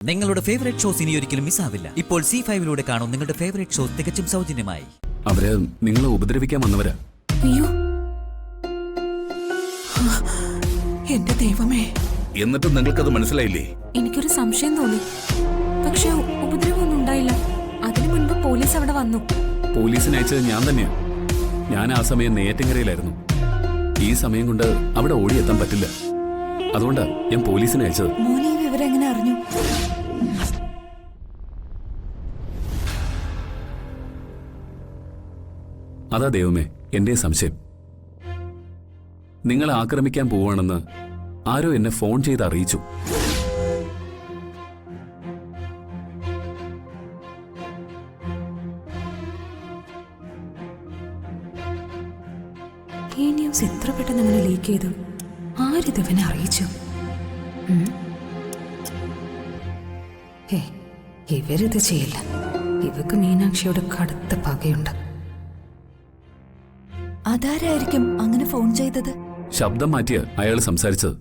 നിങ്ങളുടെ favourite shows ഇനി ഒരിക്കലും മിസ്സാവില്ല. ഇപ്പോൾ C5 കാണും നിങ്ങളുടെ ഫേവറേറ്റ് ഷോസ് തികച്ചും സൗജന്യമായി. അവര് നിങ്ങളെ ഉപദ്രവിക്കാൻ വന്നവരാ. അയ്യോ, എന്റെ ദൈവമേ! എന്നിട്ടും നിങ്ങൾക്കത് മനസ്സിലായില്ലേ? എനിക്കൊരു സംശയം തോന്നി, പക്ഷെ ഉപദ്രവമൊന്നും ഉണ്ടായില്ല. അതിനു മുൻപ് പോലീസ് അവിടെ വന്നു. പോലീസിനെ അയച്ചത് ഞാൻ തന്നെയാ. ഞാൻ ആ സമയം നെയ്യാറ്റിൻകരയിലായിരുന്നു. ഈ സമയം കൊണ്ട് അവിടെ ഓടിയെത്താൻ പറ്റില്ല. അതുകൊണ്ടാ ഞാൻ പോലീസിനെ അയച്ചത്. മോനെ ഈ വിവരം എങ്ങനെ അറിഞ്ഞു? അതാ ദൈവമേ എന്റെ സംശയം. നിങ്ങളെ ആക്രമിക്കാൻ പോവാണെന്ന് ആരോ എന്നെ ഫോൺ ചെയ്ത് അറിയിച്ചു. ഈ ന്യൂസ് എത്ര പെട്ടെന്ന് അങ്ങനെ ലീക്ക് ചെയ്തു? ആരിതിവനെ അറിയിച്ചു? ഇവരിത് ചെയ്യില്ല. ഇവക്ക് മീനാക്ഷിയോട് കടുത്ത പകയുണ്ട്. അതാരായിരിക്കും അങ്ങനെ ഫോൺ ചെയ്തത്? ശബ്ദം മാറ്റിയ അയാൾ സംസാരിച്ചത്.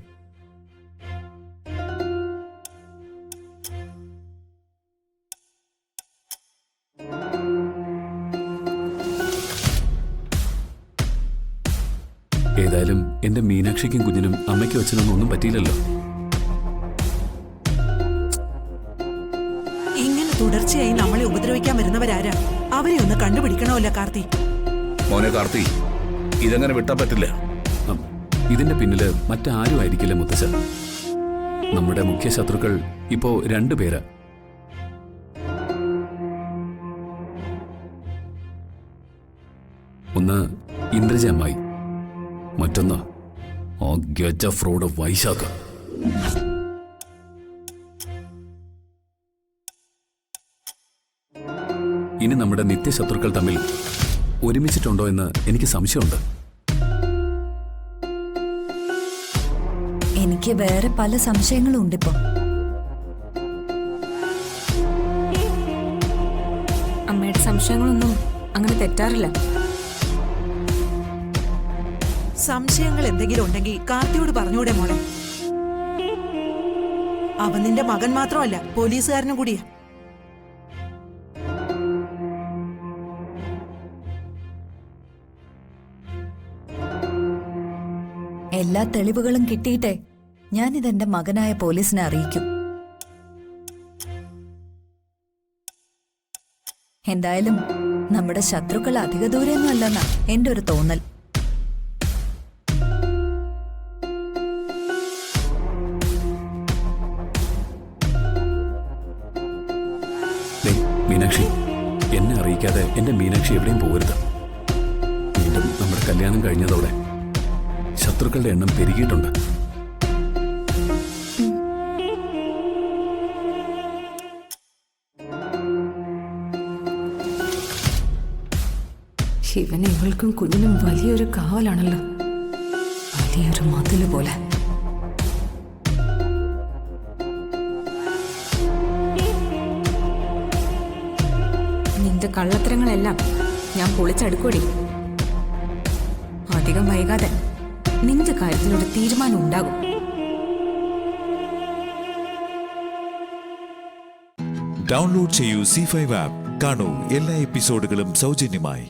ഏതായാലും എന്റെ മീനാക്ഷിക്കും കുഞ്ഞിനും അമ്മയ്ക്കും അച്ഛനൊന്നും ഒന്നും പറ്റിയില്ലല്ലോ. ഇങ്ങനെ തുടർച്ചയായി നമ്മളെ ഉപദ്രവിക്കാൻ വരുന്നവരാരാ? അവരെ ഒന്ന് കണ്ടുപിടിക്കണമല്ലോ കാർത്തി. മോനെ കാർത്തി, ഇതങ്ങനെ വിട്ടാൻ പറ്റില്ല. ഇതിന്റെ പിന്നില് മറ്റാരും ആയിരിക്കില്ല മുത്തച്ഛ. നമ്മുടെ മുഖ്യ ശത്രുക്കൾ ഇപ്പോ 2 പേരാ. ഒന്ന് ഇന്ദ്രജ അമ്മായി, മറ്റൊന്ന് ആ ഗജ ഫ്രോഡ് വൈശാഖ. ഇനി നമ്മുടെ നിത്യശത്രുക്കൾ തമ്മിൽ ഒരുമിച്ചിട്ടുണ്ടോ എന്ന് എനിക്ക് സംശയമുണ്ട്. എനിക്ക് വേറെ പല സംശയങ്ങളും ഉണ്ടിപ്പോ. അമ്മയുടെ സംശയങ്ങളൊന്നും അങ്ങനെ തെറ്റാറില്ല. സംശയങ്ങൾ എന്തെങ്കിലും ഉണ്ടെങ്കിൽ കാർത്തിയോട് പറഞ്ഞൂടെ മോളെ? അവൻ നിന്റെ മകൻ മാത്രമല്ല, പോലീസുകാരനും കൂടിയാ. എല്ലാ തെളിവുകളും കിട്ടിയിട്ടേ ഞാനിതെന്റെ മകനായ പോലീസിനെ അറിയിക്കും. എന്തായാലും നമ്മുടെ ശത്രുക്കൾ അധിക ദൂരെയൊന്നും അല്ലെന്നാ എന്റെ ഒരു തോന്നൽ. മീനാക്ഷി, എന്നെ അറിയിക്കാതെ എന്റെ മീനാക്ഷി എവിടെയും പോകരുത്. വീണ്ടും നമ്മുടെ കല്യാണം കഴിഞ്ഞതോടെ ശത്രുക്കളുടെ എണ്ണം പെരുകിയിട്ടുണ്ട്. ശിവന് ഇവൾക്കും കുഞ്ഞിനും വലിയൊരു കാവലാണല്ലോ, വലിയൊരു മതില് പോലെ. നിന്റെ കള്ളത്തരങ്ങളെല്ലാം ഞാൻ പൊളിച്ചടുക്കൂടി. അധികം വൈകാതെ നിന്റെ കാര്യത്തിലൊരു തീരുമാനം ഉണ്ടാകും. ഡൗൺലോഡ് ചെയ്യൂ C5 ആപ്പ്. കാണൂ എല്ലാ എപ്പിസോഡുകളും സൗജന്യമായി.